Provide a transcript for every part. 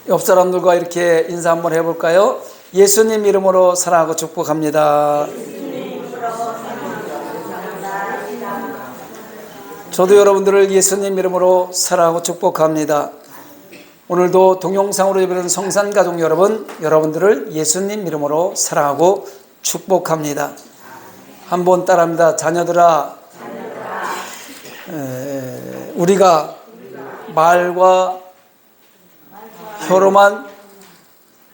옆 사람들과 이렇게 인사 한번 해볼까요? 예수님 이름으로 사랑하고 축복합니다. 저도 여러분들을 예수님 이름으로 사랑하고 축복합니다. 오늘도 동영상으로 예배드리는 성산가족 여러분, 여러분들을 예수님 이름으로 사랑하고 축복합니다. 한번 따라합니다. 자녀들아, 우리가 말과 혀로만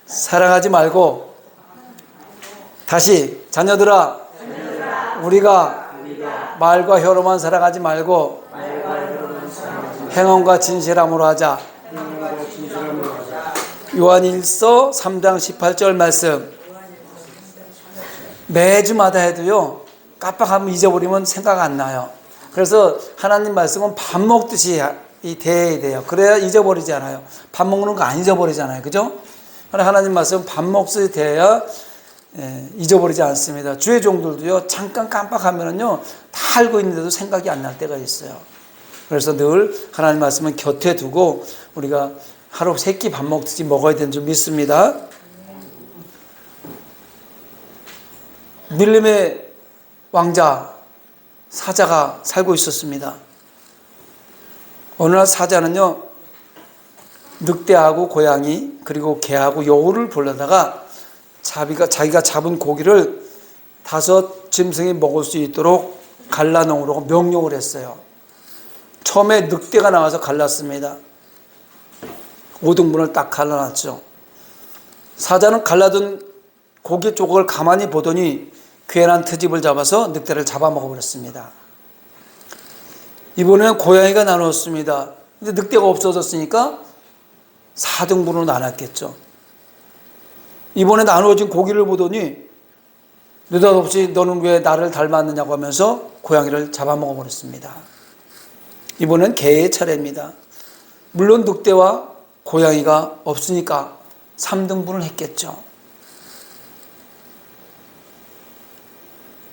사랑하지 말고, 다시 자녀들아, 우리가 말과 혀로만 사랑하지 말고 행함과 진실함으로 하자. 요한일서 3장 18절 말씀. 매주마다 해도요, 깜빡하면 잊어버리면 생각 안 나요. 그래서 하나님 말씀은 밥 먹듯이 대해야 돼요. 그래야 잊어버리지 않아요. 밥 먹는 거 안 잊어버리잖아요. 그죠? 하나님 말씀은 밥 먹듯이 대해야 잊어버리지 않습니다. 주의 종들도요, 잠깐 깜빡하면은요, 다 알고 있는데도 생각이 안 날 때가 있어요. 그래서 늘 하나님 말씀은 곁에 두고 우리가 하루 3끼 밥 먹듯이 먹어야 되는 줄 믿습니다. 밀림의 왕자 사자가 살고 있었습니다. 어느 날 사자는요, 늑대하고 고양이 그리고 개하고 여우를 불러다가 자기가 잡은 고기를 5 짐승이 먹을 수 있도록 갈라놓으라고 명령을 했어요. 처음에 늑대가 나와서 갈랐습니다. 5등분을 딱 갈라놨죠. 사자는 갈라둔 고기 조각을 가만히 보더니 괜한 트집을 잡아서 늑대를 잡아먹어버렸습니다. 이번에는 고양이가 나눴습니다. 근데 늑대가 없어졌으니까 4등분으로 나눴겠죠. 이번에 나누어진 고기를 보더니 느닷없이 너는 왜 나를 닮았느냐고 하면서 고양이를 잡아먹어버렸습니다. 이번엔 개의 차례입니다. 물론 늑대와 고양이가 없으니까 3등분을 했겠죠.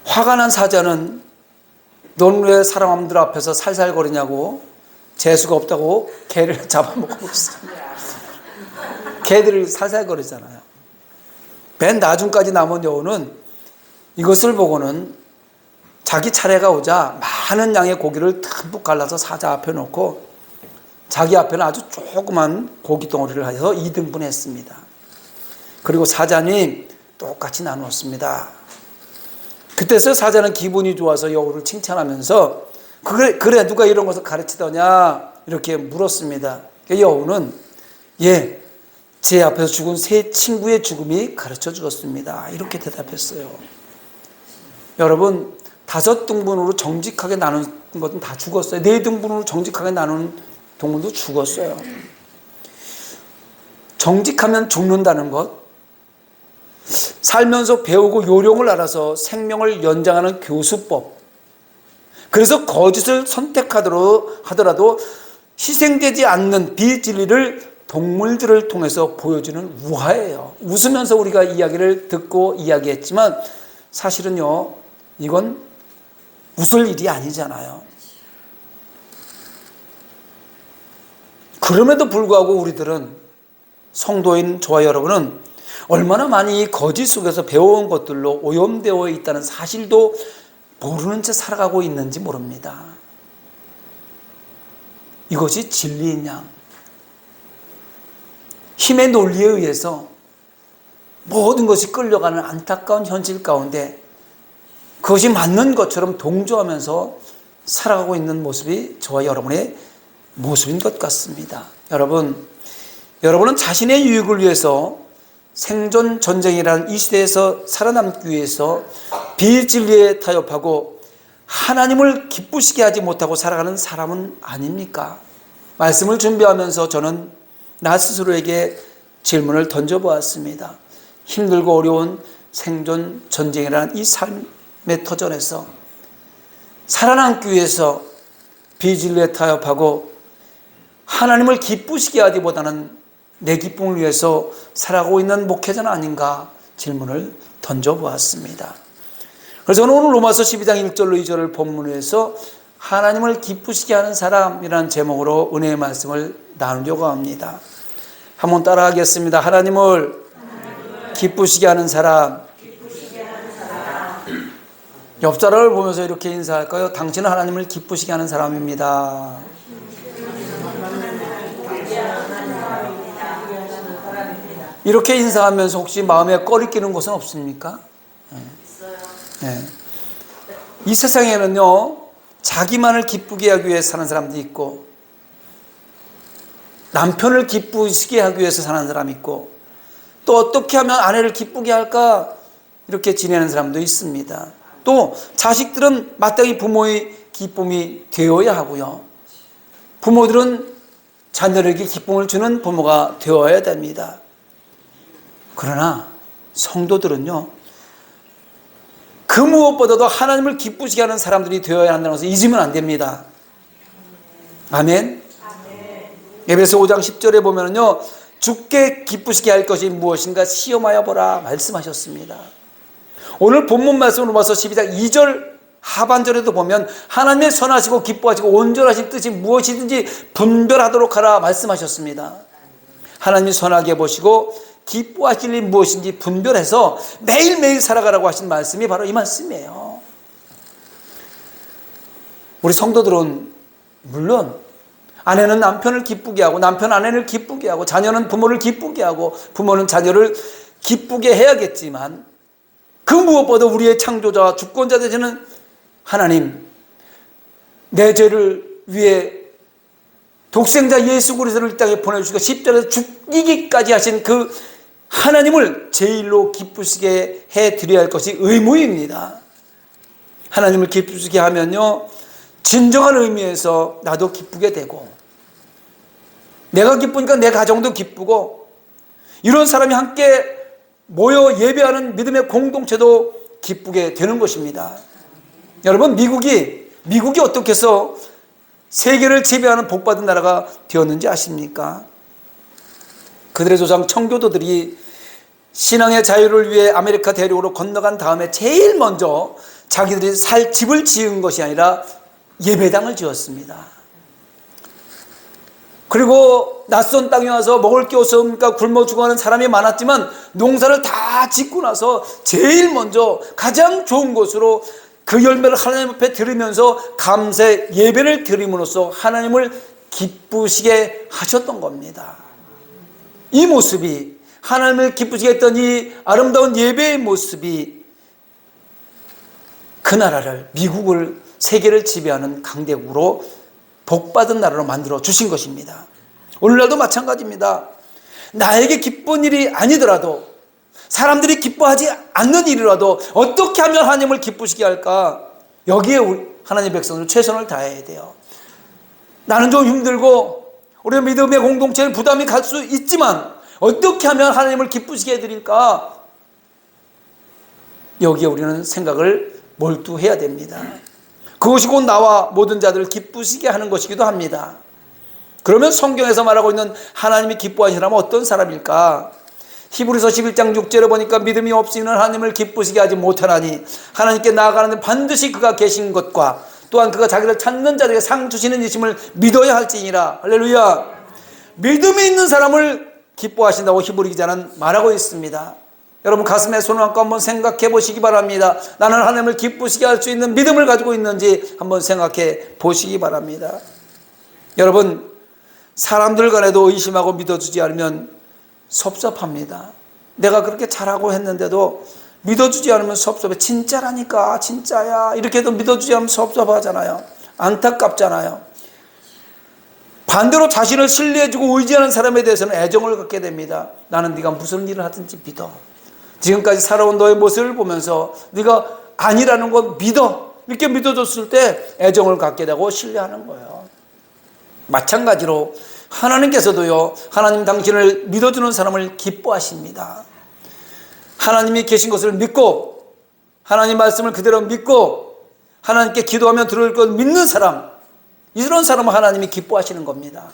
화가 난 사자는 넌 왜 사람들 앞에서 살살거리냐고, 재수가 없다고 개를 잡아먹고 있습니다. 개들이 살살거리잖아요. 맨 나중까지 남은 여우는 이것을 보고는 자기 차례가 오자 많은 양의 고기를 듬뿍 갈라서 사자 앞에 놓고 자기 앞에는 아주 조그만 고기 덩어리를 해서 2등분 했습니다. 그리고 사자님 똑같이 나누었습니다. 그때서 사자는 기분이 좋아서 여우를 칭찬하면서 그래 누가 이런 것을 가르치더냐 이렇게 물었습니다. 여우는 제 앞에서 죽은 3 친구의 죽음이 가르쳐 주었습니다. 이렇게 대답했어요. 여러분 5등분으로 정직하게 나눈 것은 다 죽었어요. 4등분으로 정직하게 나눈 동물도 죽었어요. 정직하면 죽는다는 것, 살면서 배우고 요령을 알아서 생명을 연장하는 교수법, 그래서 거짓을 선택하더라도 희생되지 않는 비진리를 동물들을 통해서 보여주는 우화예요. 웃으면서 우리가 이야기를 듣고 이야기했지만 사실은요, 이건 웃을 일이 아니잖아요. 그럼에도 불구하고 우리들은, 성도인 저와 여러분은 얼마나 많이 이 거짓 속에서 배워온 것들로 오염되어 있다는 사실도 모르는 채 살아가고 있는지 모릅니다. 이것이 진리인 양, 힘의 논리에 의해서 모든 것이 끌려가는 안타까운 현실 가운데 그것이 맞는 것처럼 동조하면서 살아가고 있는 모습이 저와 여러분의 모습인 것 같습니다. 여러분은 자신의 유익을 위해서 생존 전쟁이라는 이 시대에서 살아남기 위해서 비진리에 타협하고 하나님을 기쁘시게 하지 못하고 살아가는 사람은 아닙니까? 말씀을 준비하면서 저는 나 스스로에게 질문을 던져보았습니다. 힘들고 어려운 생존 전쟁이라는 이 삶의 터전에서 살아남기 위해서 비진리에 타협하고 하나님을 기쁘시게 하기보다는 내 기쁨을 위해서 살아가고 있는 목회자는 아닌가 질문을 던져보았습니다. 그래서 저는 오늘 로마서 12장 1절로 2절을 본문에서 하나님을 기쁘시게 하는 사람이라는 제목으로 은혜의 말씀을 나누려고 합니다. 한번 따라하겠습니다. 하나님을 기쁘시게 하는 사람. 옆 사람을 보면서 이렇게 인사할까요? 당신은 하나님을 기쁘시게 하는 사람입니다. 이렇게 인사하면서 혹시 마음에 꺼리끼는 것은 없습니까? 네. 이 세상에는요, 자기만을 기쁘게 하기 위해서 사는 사람도 있고, 남편을 기쁘시게 하기 위해서 사는 사람이 있고, 또 어떻게 하면 아내를 기쁘게 할까 이렇게 지내는 사람도 있습니다. 또 자식들은 마땅히 부모의 기쁨이 되어야 하고요, 부모들은 자녀에게 기쁨을 주는 부모가 되어야 됩니다. 그러나 성도들은요, 그 무엇보다도 하나님을 기쁘시게 하는 사람들이 되어야 한다는 것을 잊으면 안 됩니다. 아멘. 에베소 5장 10절에 보면요, 주께 기쁘시게 할 것이 무엇인가 시험하여 보라 말씀하셨습니다. 오늘 본문 말씀으로 봐서 12장 2절 하반절에도 보면 하나님의 선하시고 기뻐하시고 온전하신 뜻이 무엇이든지 분별하도록 하라 말씀하셨습니다. 하나님이 선하게 보시고 기뻐하실 일 무엇인지 분별해서 매일매일 살아가라고 하신 말씀이 바로 이 말씀이에요. 우리 성도들은 물론 아내는 남편을 기쁘게 하고, 남편 아내를 기쁘게 하고, 자녀는 부모를 기쁘게 하고, 부모는 자녀를 기쁘게 해야겠지만, 그 무엇보다 우리의 창조자와 주권자 되시는 하나님, 내 죄를 위해 독생자 예수 그리스도를 이 땅에 보내주시고 십자가에서 죽이기까지 하신 그 하나님을 제일로 기쁘시게 해드려야 할 것이 의무입니다. 하나님을 기쁘시게 하면요, 진정한 의미에서 나도 기쁘게 되고, 내가 기쁘니까 내 가정도 기쁘고, 이런 사람이 함께 모여 예배하는 믿음의 공동체도 기쁘게 되는 것입니다. 여러분, 미국이 어떻게 해서 세계를 지배하는 복받은 나라가 되었는지 아십니까? 그들의 조상 청교도들이 신앙의 자유를 위해 아메리카 대륙으로 건너간 다음에 제일 먼저 자기들이 살 집을 지은 것이 아니라 예배당을 지었습니다. 그리고 낯선 땅에 와서 먹을 게 없으니까 굶어 죽어가는 사람이 많았지만, 농사를 다 짓고 나서 제일 먼저 가장 좋은 곳으로 그 열매를 하나님 앞에 드리면서 감사 예배를 드림으로써 하나님을 기쁘시게 하셨던 겁니다. 이 모습이, 하나님을 기쁘시게 했던 이 아름다운 예배의 모습이 그 나라를, 미국을, 세계를 지배하는 강대국으로 복받은 나라로 만들어 주신 것입니다. 오늘날도 마찬가지입니다. 나에게 기쁜 일이 아니더라도, 사람들이 기뻐하지 않는 일이라도 어떻게 하면 하나님을 기쁘시게 할까, 여기에 우리 하나님의 백성들 최선을 다해야 돼요. 나는 좀 힘들고 우리 믿음의 공동체는 부담이 갈 수 있지만 어떻게 하면 하나님을 기쁘시게 해드릴까, 여기에 우리는 생각을 몰두해야 됩니다. 그것이 곧 나와 모든 자들을 기쁘시게 하는 것이기도 합니다. 그러면 성경에서 말하고 있는 하나님이 기뻐하시라면 어떤 사람일까? 히브리서 11장 6절에 보니까 믿음이 없이는 하나님을 기쁘시게 하지 못하나니 하나님께 나아가는데 반드시 그가 계신 것과 또한 그가 자기를 찾는 자들에게 상 주시는 이심을 믿어야 할지니라. 할렐루야. 믿음이 있는 사람을 기뻐하신다고 히브리 기자는 말하고 있습니다. 여러분, 가슴에 손을 얹고 한번 생각해 보시기 바랍니다. 나는 하나님을 기쁘시게 할 수 있는 믿음을 가지고 있는지 한번 생각해 보시기 바랍니다. 여러분, 사람들 간에도 의심하고 믿어주지 않으면 섭섭합니다. 내가 그렇게 잘하고 했는데도 믿어주지 않으면 섭섭해. 진짜라니까, 진짜야, 이렇게 해도 믿어주지 않으면 섭섭하잖아요. 안타깝잖아요. 반대로 자신을 신뢰해주고 의지하는 사람에 대해서는 애정을 갖게 됩니다. 나는 네가 무슨 일을 하든지 믿어. 지금까지 살아온 너의 모습을 보면서 네가 아니라는 거 믿어. 이렇게 믿어줬을 때 애정을 갖게 되고 신뢰하는 거예요. 마찬가지로 하나님께서도요, 하나님 당신을 믿어주는 사람을 기뻐하십니다. 하나님이 계신 것을 믿고, 하나님 말씀을 그대로 믿고, 하나님께 기도하면 들을 것 믿는 사람, 이런 사람은 하나님이 기뻐하시는 겁니다.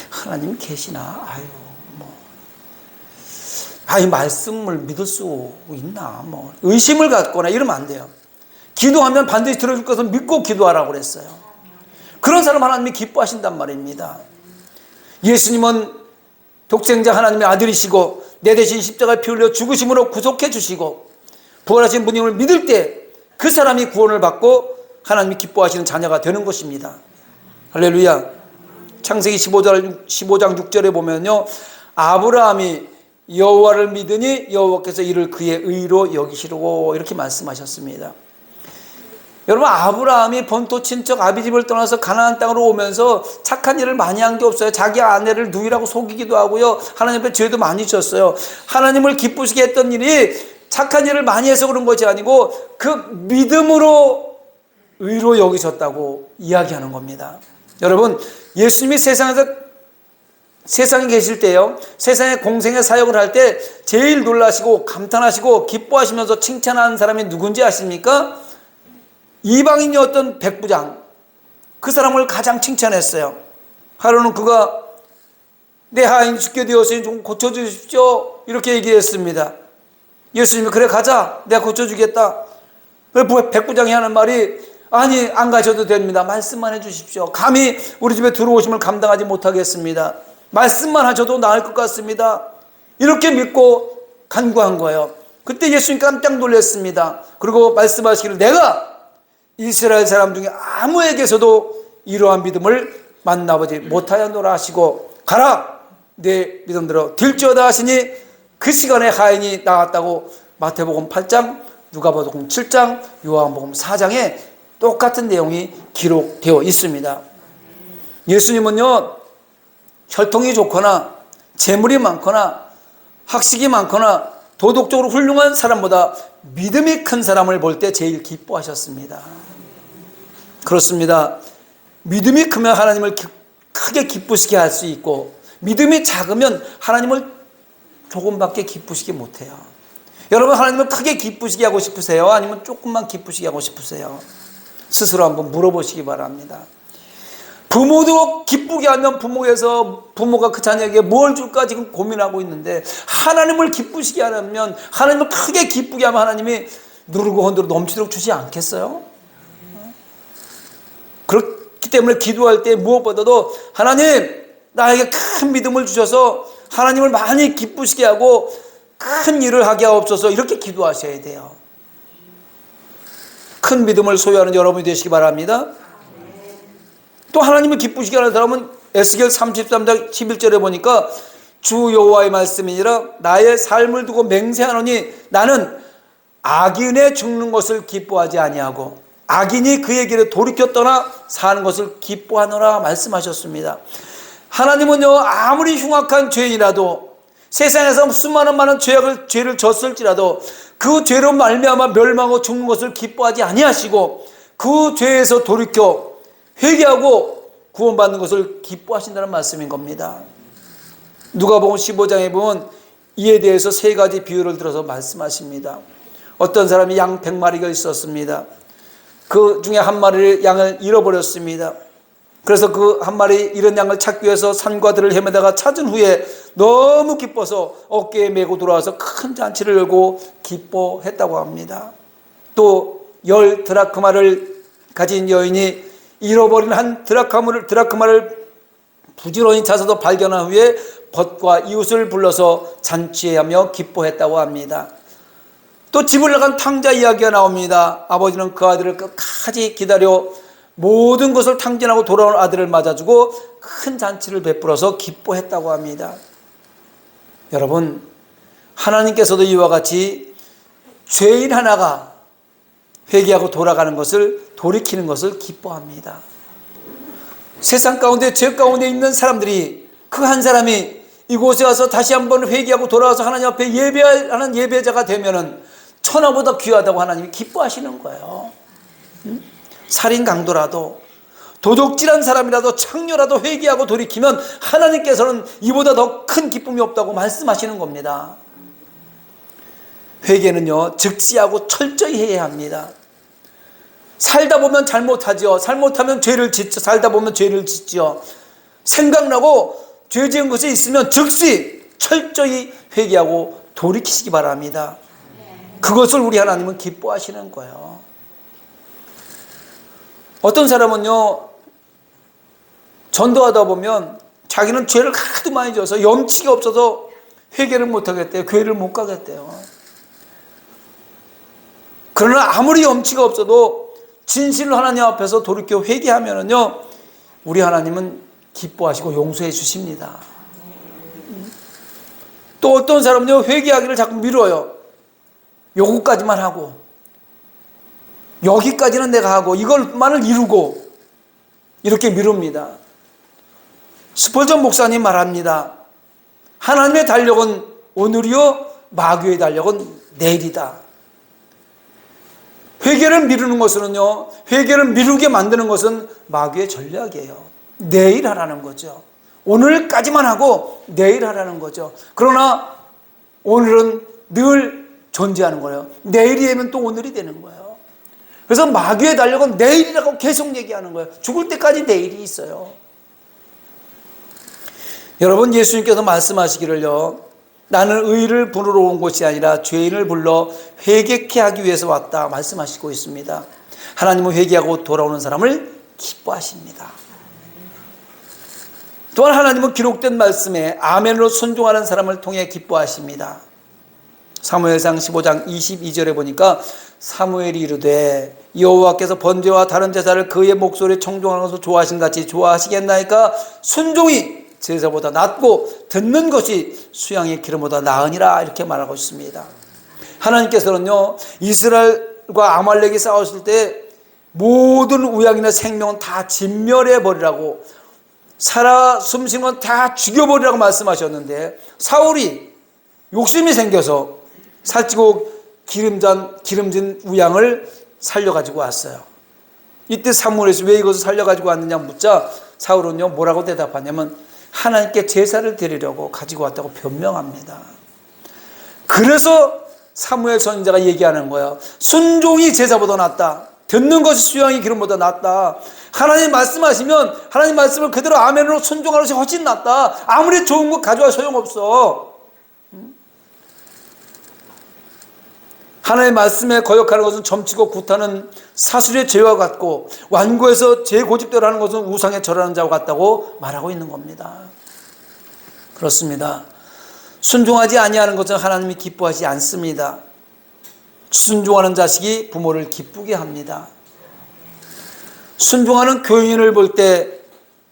하나님 계시나? 말씀을 믿을 수 있나? 의심을 갖거나 이러면 안 돼요. 기도하면 반드시 들어줄 것을 믿고 기도하라고 그랬어요. 그런 사람 하나님이 기뻐하신단 말입니다. 예수님은 독생자 하나님의 아들이시고 내 대신 십자가에 피 흘려 죽으심으로 구속해 주시고 부활하신 분임을 믿을 때 그 사람이 구원을 받고 하나님이 기뻐하시는 자녀가 되는 것입니다. 할렐루야. 창세기 15장 6절에 보면요, 아브라함이 여호와를 믿으니 여호와께서 이를 그의 의로 여기시려고 이렇게 말씀하셨습니다. 여러분, 아브라함이 본토 친척 아비집을 떠나서 가나안 땅으로 오면서 착한 일을 많이 한 게 없어요. 자기 아내를 누이라고 속이기도 하고요, 하나님 앞에 죄도 많이 졌어요. 하나님을 기쁘시게 했던 일이 착한 일을 많이 해서 그런 것이 아니고 그 믿음으로 의로 여기셨다고 이야기하는 겁니다. 여러분, 예수님이 세상에 계실 때요, 세상에 공생의 사역을 할 때 제일 놀라시고 감탄하시고 기뻐하시면서 칭찬하는 사람이 누군지 아십니까? 이방인이었던 백부장, 그 사람을 가장 칭찬했어요. 하루는 그가 내 하인이 죽게 되었으니 좀 고쳐주십시오 이렇게 얘기했습니다. 예수님이 그래 가자, 내가 고쳐주겠다. 백부장이 하는 말이 아니 안 가셔도 됩니다. 말씀만 해주십시오. 감히 우리 집에 들어오심을 감당하지 못하겠습니다. 말씀만 하셔도 나을 것 같습니다. 이렇게 믿고 간구한 거예요. 그때 예수님 깜짝 놀랐습니다. 그리고 말씀하시기를 내가 이스라엘 사람 중에 아무에게서도 이러한 믿음을 만나보지 못하였노라 하시고 가라 내 믿음대로 될지어다 하시니 그 시간에 하인이 나왔다고 마태복음 8장, 누가복음 7장, 요한복음 4장에 똑같은 내용이 기록되어 있습니다. 예수님은요, 혈통이 좋거나 재물이 많거나 학식이 많거나 도덕적으로 훌륭한 사람보다 믿음이 큰 사람을 볼 때 제일 기뻐하셨습니다. 그렇습니다. 믿음이 크면 하나님을 크게 기쁘시게 할 수 있고, 믿음이 작으면 하나님을 조금밖에 기쁘시게 못해요. 여러분, 하나님을 크게 기쁘시게 하고 싶으세요? 아니면 조금만 기쁘시게 하고 싶으세요? 스스로 한번 물어보시기 바랍니다. 부모도 기쁘게 하면 부모가 그 자녀에게 뭘 줄까 지금 고민하고 있는데, 하나님을 기쁘시게 하려면, 하나님을 크게 기쁘게 하면 하나님이 누르고 흔들어 넘치도록 주지 않겠어요? 그렇기 때문에 기도할 때 무엇보다도 하나님 나에게 큰 믿음을 주셔서 하나님을 많이 기쁘시게 하고 큰 일을 하게 하옵소서, 이렇게 기도하셔야 돼요. 큰 믿음을 소유하는 여러분이 되시기 바랍니다. 또 하나님을 기쁘시게 하는 사람은 에스겔 33장 11절에 보니까 주 여호와의 말씀이니라 나의 삶을 두고 맹세하노니 나는 악인의 죽는 것을 기뻐하지 아니하고 악인이 그의 길에 돌이켜 떠나 사는 것을 기뻐하노라 말씀하셨습니다. 하나님은요, 아무리 흉악한 죄인이라도 세상에서 수많은 많은 죄를 졌을지라도 그 죄로 말미암아 멸망하고 죽는 것을 기뻐하지 아니하시고 그 죄에서 돌이켜 회개하고 구원받는 것을 기뻐하신다는 말씀인 겁니다. 누가복음 15장에 보면 이에 대해서 세 가지 비유를 들어서 말씀하십니다. 어떤 사람이 양 100마리가 있었습니다. 그 중에 한 마리를 양을 잃어버렸습니다. 그래서 그 한 마리 잃은 양을 찾기 위해서 산과 들을 헤매다가 찾은 후에 너무 기뻐서 어깨에 메고 돌아와서 큰 잔치를 열고 기뻐했다고 합니다. 또 10 드라크마를 가진 여인이 잃어버린 한 드라크마를 부지런히 찾아서 발견한 후에 벗과 이웃을 불러서 잔치하며 기뻐했다고 합니다. 또 집을 나간 탕자 이야기가 나옵니다. 아버지는 그 아들을 끝까지 기다려 모든 것을 탕진하고 돌아온 아들을 맞아주고 큰 잔치를 베풀어서 기뻐했다고 합니다. 여러분, 하나님께서도 이와 같이 죄인 하나가 회개하고 돌아가는 것을, 돌이키는 것을 기뻐합니다. 세상 가운데 죄 가운데 있는 사람들이, 그 한 사람이 이곳에 와서 다시 한번 회개하고 돌아와서 하나님 앞에 예배하는 예배자가 되면은 천하보다 귀하다고 하나님이 기뻐하시는 거예요. 살인 강도라도 도둑질한 사람이라도 창녀라도 회개하고 돌이키면 하나님께서는 이보다 더 큰 기쁨이 없다고 말씀하시는 겁니다. 회개는요, 즉시하고 철저히 해야 합니다. 살다 보면 잘못하죠. 잘못하면 죄를 짓죠. 살다 보면 죄를 짓죠. 생각나고 죄 지은 것이 있으면 즉시 철저히 회개하고 돌이키시기 바랍니다. 그것을 우리 하나님은 기뻐하시는 거예요. 어떤 사람은요, 전도하다 보면 자기는 죄를 하도 많이 져서 염치가 없어서 회개를 못 하겠대요. 교회를 못 가겠대요. 그러나 아무리 염치가 없어도 진실로 하나님 앞에서 돌이켜 회개하면은요, 우리 하나님은 기뻐하시고 용서해 주십니다. 또 어떤 사람은요, 회개하기를 자꾸 미뤄요. 요거까지만 하고, 여기까지는 내가 하고, 이걸만을 이루고, 이렇게 미룹니다. 스펄전 목사님 말합니다. 하나님의 달력은 오늘이요, 마귀의 달력은 내일이다. 회개를 미루는 것은요, 회개를 미루게 만드는 것은 마귀의 전략이에요. 내일 하라는 거죠. 오늘까지만 하고 내일 하라는 거죠. 그러나 오늘은 늘 존재하는 거예요. 내일이 되면 또 오늘이 되는 거예요. 그래서 마귀의 달력은 내일이라고 계속 얘기하는 거예요. 죽을 때까지 내일이 있어요. 여러분, 예수님께서 말씀하시기를요, 나는 의를 부르러 온 것이 아니라 죄인을 불러 회개케 하기 위해서 왔다 말씀하시고 있습니다. 하나님은 회개하고 돌아오는 사람을 기뻐하십니다. 또한 하나님은 기록된 말씀에 아멘으로 순종하는 사람을 통해 기뻐하십니다. 사무엘상 15장 22절에 보니까 사무엘이 이르되 여호와께서 번제와 다른 제사를 그의 목소리에 청종하는 것을 좋아하신 같이 좋아하시겠나이까? 순종이 제사보다 낫고 듣는 것이 수양의 기름보다 나으니라, 이렇게 말하고 있습니다. 하나님께서는요, 이스라엘과 아말렉이 싸웠을 때 모든 우양이나 생명은 다 진멸해 버리라고, 살아 숨쉬는 건 다 죽여버리라고 말씀하셨는데, 사울이 욕심이 생겨서 살찌고 기름진 우양을 살려가지고 왔어요. 이때 사무엘에서 왜 이것을 살려가지고 왔느냐 묻자 사울은요, 뭐라고 대답하냐면 하나님께 제사를 드리려고 가지고 왔다고 변명합니다. 그래서 사무엘 선지자가 얘기하는 거예요. 순종이 제사보다 낫다. 듣는 것이 수양의 기름보다 낫다. 하나님 말씀하시면 하나님 말씀을 그대로 아멘으로 순종하는 것이 훨씬 낫다. 아무리 좋은 거 가져와 소용없어. 하나님의 말씀에 거역하는 것은 점치고 굿하는 사술의 죄와 같고, 완고해서 제 고집대로 하는 것은 우상에 절하는 자와 같다고 말하고 있는 겁니다. 그렇습니다. 순종하지 아니하는 것은 하나님이 기뻐하지 않습니다. 순종하는 자식이 부모를 기쁘게 합니다. 순종하는 교인을 볼 때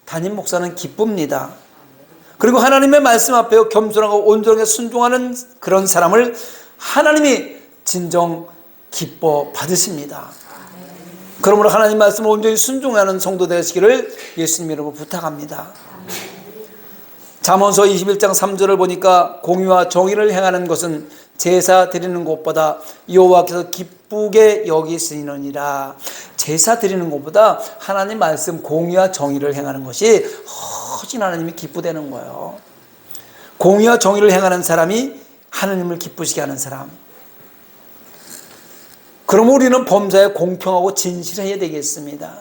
담임 목사는 기쁩니다. 그리고 하나님의 말씀 앞에 겸손하고 온전하게 순종하는 그런 사람을 하나님이 진정 기뻐 받으십니다. 그러므로 하나님 말씀을 온전히 순종하는 성도 되시기를 예수님 이름으로 부탁합니다. 잠언서 21장 3절을 보니까 공의와 정의를 행하는 것은 제사 드리는 것보다 여호와께서 기쁘게 여기시느니라. 제사 드리는 것보다 하나님 말씀 공의와 정의를 행하는 것이 훨씬 하나님이 기쁘다는 거예요. 공의와 정의를 행하는 사람이 하나님을 기쁘시게 하는 사람. 그럼 우리는 범사에 공평하고 진실해야 되겠습니다.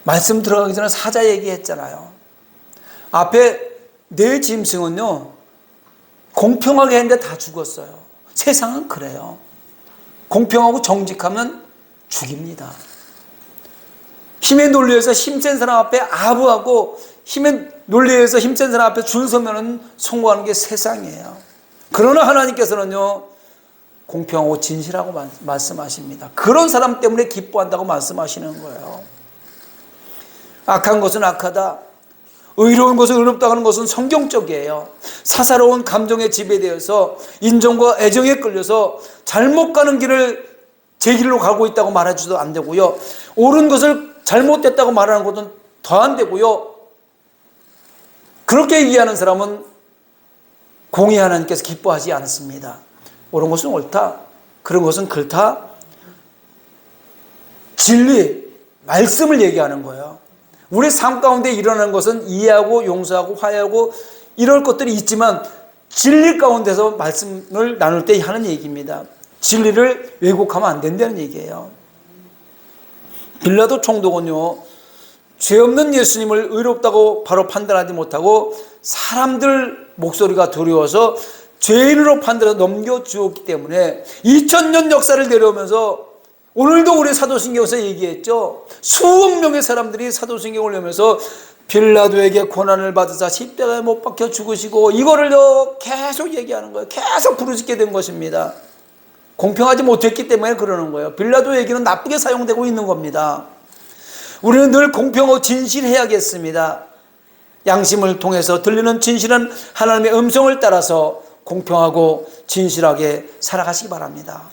말씀 들어가기 전에 사자 얘기했잖아요. 앞에 네 짐승은요, 공평하게 했는데 다 죽었어요. 세상은 그래요. 공평하고 정직하면 죽입니다. 힘의 논리에서 힘센 사람 앞에 아부하고 힘의 논리에서 힘센 사람 앞에 줄 서면은 성공하는 게 세상이에요. 그러나 하나님께서는요, 공평하고 진실하고 말씀하십니다. 그런 사람 때문에 기뻐한다고 말씀하시는 거예요. 악한 것은 악하다, 의로운 것은 의롭다 하는 것은 성경적이에요. 사사로운 감정에 지배되어서 인정과 애정에 끌려서 잘못 가는 길을 제 길로 가고 있다고 말해줘도 안 되고요, 옳은 것을 잘못됐다고 말하는 것은 더 안 되고요, 그렇게 얘기하는 사람은 공의 하나님께서 기뻐하지 않습니다. 옳은 것은 옳다, 그런 것은 그렇다, 진리, 말씀을 얘기하는 거예요. 우리 삶 가운데 일어나는 것은 이해하고 용서하고 화해하고 이럴 것들이 있지만 진리 가운데서 말씀을 나눌 때 하는 얘기입니다. 진리를 왜곡하면 안 된다는 얘기예요. 빌라도 총독은요, 죄 없는 예수님을 의롭다고 바로 판단하지 못하고 사람들 목소리가 두려워서 죄인으로 판단해서 넘겨주었기 때문에 2000년 역사를 내려오면서 오늘도 우리 사도신경에서 얘기했죠. 수억 명의 사람들이 사도신경을 읽으면서 빌라도에게 고난을 받으사 십자가에 못 박혀 죽으시고, 이거를요 계속 얘기하는 거예요. 계속 부르짖게 된 것입니다. 공평하지 못했기 때문에 그러는 거예요. 빌라도 얘기는 나쁘게 사용되고 있는 겁니다. 우리는 늘 공평하고 진실해야겠습니다. 양심을 통해서 들리는 진실은 하나님의 음성을 따라서 공평하고 진실하게 살아가시기 바랍니다.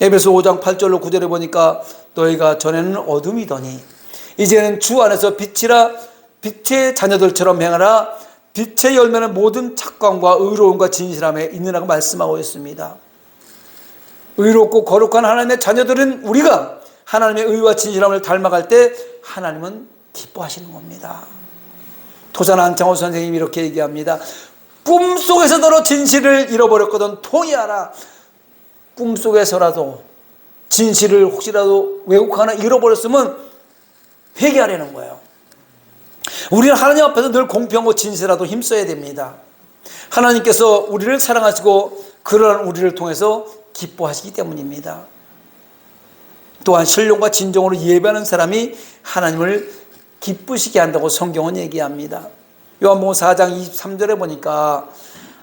에베소 5장 8절로 9절에 보니까 너희가 전에는 어둠이더니 이제는 주 안에서 빛이라, 빛의 자녀들처럼 행하라. 빛의 열매는 모든 착감과 의로움과 진실함에 있느라고 말씀하고 있습니다. 의롭고 거룩한 하나님의 자녀들은 우리가 하나님의 의와 진실함을 닮아갈 때 하나님은 기뻐하시는 겁니다. 토산 안창호 선생님이 이렇게 얘기합니다. 꿈속에서 너로 진실을 잃어버렸거든 통이하라. 꿈속에서라도 진실을 혹시라도 왜곡하나 잃어버렸으면 회개하려는 거예요. 우리는 하나님 앞에서 늘 공평하고 진실하도 힘써야 됩니다. 하나님께서 우리를 사랑하시고 그러한 우리를 통해서 기뻐하시기 때문입니다. 또한 신령과 진정으로 예배하는 사람이 하나님을 기쁘시게 한다고 성경은 얘기합니다. 요한복음 4장 23절에 보니까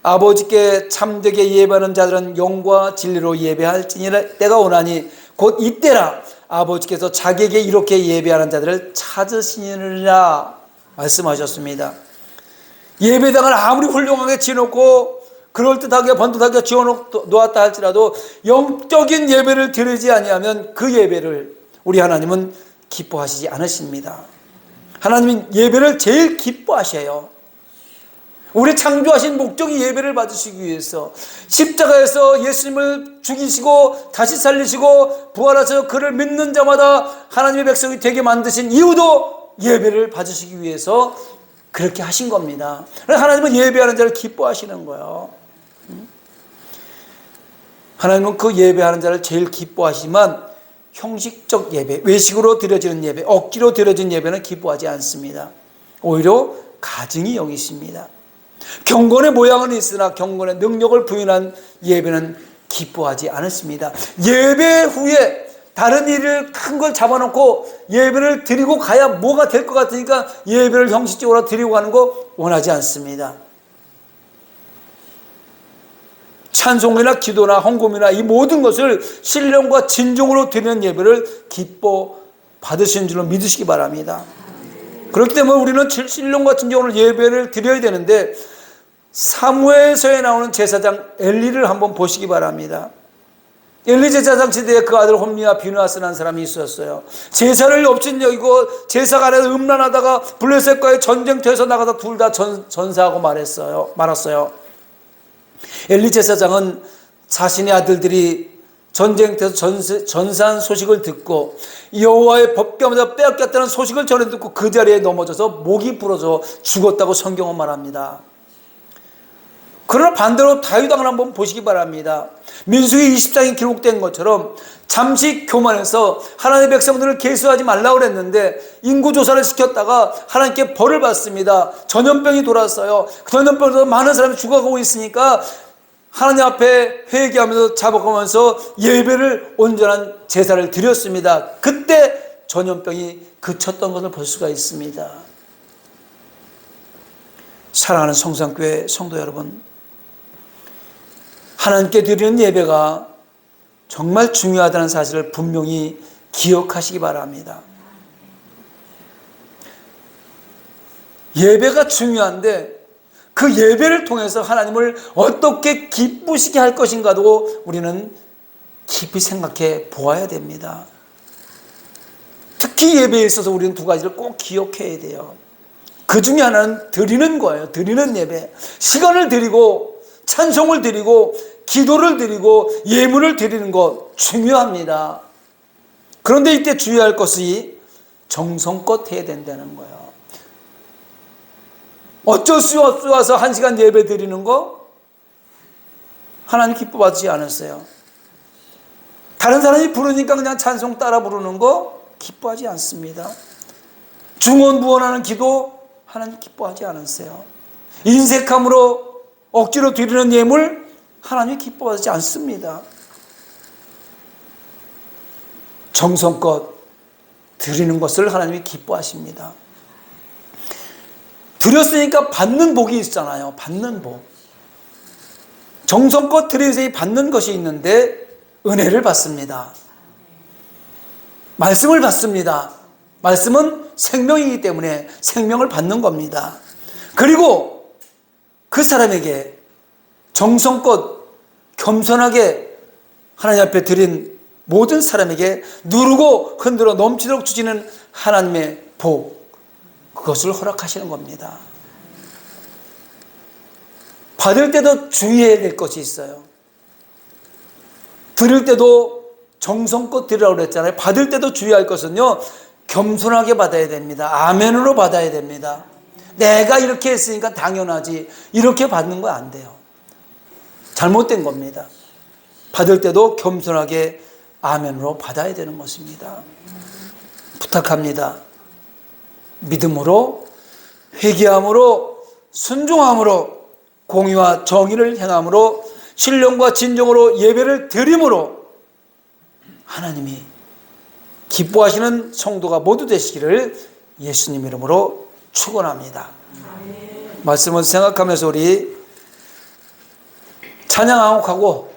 아버지께 참되게 예배하는 자들은 영과 진리로 예배할지니라. 때가 오나니 곧 이때라. 아버지께서 자기에게 이렇게 예배하는 자들을 찾으시느니라 말씀하셨습니다. 예배당을 아무리 훌륭하게 지어놓고 그럴듯하게 번듯하게 지어놓았다 할지라도 영적인 예배를 드리지 아니하면 그 예배를 우리 하나님은 기뻐하시지 않으십니다. 하나님은 예배를 제일 기뻐하셔요. 우리 창조하신 목적이 예배를 받으시기 위해서 십자가에서 예수님을 죽이시고 다시 살리시고 부활하셔서 그를 믿는 자마다 하나님의 백성이 되게 만드신 이유도 예배를 받으시기 위해서 그렇게 하신 겁니다. 하나님은 예배하는 자를 기뻐하시는 거예요. 하나님은 그 예배하는 자를 제일 기뻐하시지만 형식적 예배, 외식으로 드려지는 예배, 억지로 드려진 예배는 기뻐하지 않습니다. 오히려 가증히 여기십니다. 경건의 모양은 있으나 경건의 능력을 부인한 예배는 기뻐하지 않습니다. 예배 후에 다른 일을 큰 걸 잡아놓고 예배를 드리고 가야 뭐가 될 것 같으니까 예배를 형식적으로 드리고 가는 거 원하지 않습니다. 찬송이나 기도나 헌금이나 이 모든 것을 신령과 진정으로 드리는 예배를 기뻐 받으시는 줄로 믿으시기 바랍니다. 그렇기 때문에 우리는 신령과 진정으로 예배를 드려야 되는데 사무엘서에 나오는 제사장 엘리를 한번 보시기 바랍니다. 엘리 제사장 시대에 그 아들 홈리와 비느하스라는 사람이 있었어요. 제사를 업신 여기고 제사가 안에서 음란하다가 블레셋과의 전쟁터에서 나가서 둘 다 전사하고 말았어요. 엘리 제사장은 자신의 아들들이 전쟁터에서 전사한 소식을 듣고 여호와의 법궤마다 빼앗겼다는 소식을 전해 듣고 그 자리에 넘어져서 목이 부러져 죽었다고 성경은 말합니다. 그러나 반대로 다윗 왕을 한번 보시기 바랍니다. 민수기 20장에 기록된 것처럼 잠시 교만해서 하나님의 백성들을 계수하지 말라고 그랬는데 인구조사를 시켰다가 하나님께 벌을 받습니다. 전염병이 돌았어요. 그 전염병으로 많은 사람이 죽어가고 있으니까 하나님 앞에 회개하면서 잡아가면서 예배를 온전한 제사를 드렸습니다. 그때 전염병이 그쳤던 것을 볼 수가 있습니다. 사랑하는 성산교회 성도 여러분, 하나님께 드리는 예배가 정말 중요하다는 사실을 분명히 기억하시기 바랍니다. 예배가 중요한데 그 예배를 통해서 하나님을 어떻게 기쁘시게 할 것인가도 우리는 깊이 생각해 보아야 됩니다. 특히 예배에 있어서 우리는 두 가지를 꼭 기억해야 돼요. 그 중에 하나는 드리는 거예요. 드리는 예배. 시간을 드리고 찬송을 드리고 기도를 드리고 예물을 드리는 것 중요합니다. 그런데 이때 주의할 것이 정성껏 해야 된다는 거예요. 어쩔 수 없어서 1시간 예배 드리는 거 하나님 기뻐받지 않았어요. 다른 사람이 부르니까 그냥 찬송 따라 부르는 거 기뻐하지 않습니다. 중언부언하는 기도 하나님 기뻐하지 않으세요. 인색함으로 억지로 드리는 예물 하나님이 기뻐하지 않습니다. 정성껏 드리는 것을 하나님이 기뻐하십니다. 드렸으니까 받는 복이 있잖아요. 받는 복. 정성껏 드려야 받는 것이 있는데 은혜를 받습니다. 말씀을 받습니다. 말씀은 생명이기 때문에 생명을 받는 겁니다. 그리고 그 사람에게 정성껏 겸손하게 하나님 앞에 드린 모든 사람에게 누르고 흔들어 넘치도록 주시는 하나님의 복, 그것을 허락하시는 겁니다. 받을 때도 주의해야 될 것이 있어요. 드릴 때도 정성껏 드리라고 그랬잖아요. 받을 때도 주의할 것은요, 겸손하게 받아야 됩니다. 아멘으로 받아야 됩니다. 내가 이렇게 했으니까 당연하지, 이렇게 받는 거 안 돼요. 잘못된 겁니다. 받을 때도 겸손하게 아멘으로 받아야 되는 것입니다. 부탁합니다. 믿음으로, 회개함으로, 순종함으로, 공의와 정의를 행함으로, 신령과 진정으로 예배를 드림으로 하나님이 기뻐하시는 성도가 모두 되시기를 예수님 이름으로 축원합니다. 말씀을 생각하면서 우리 찬양 한 곡하고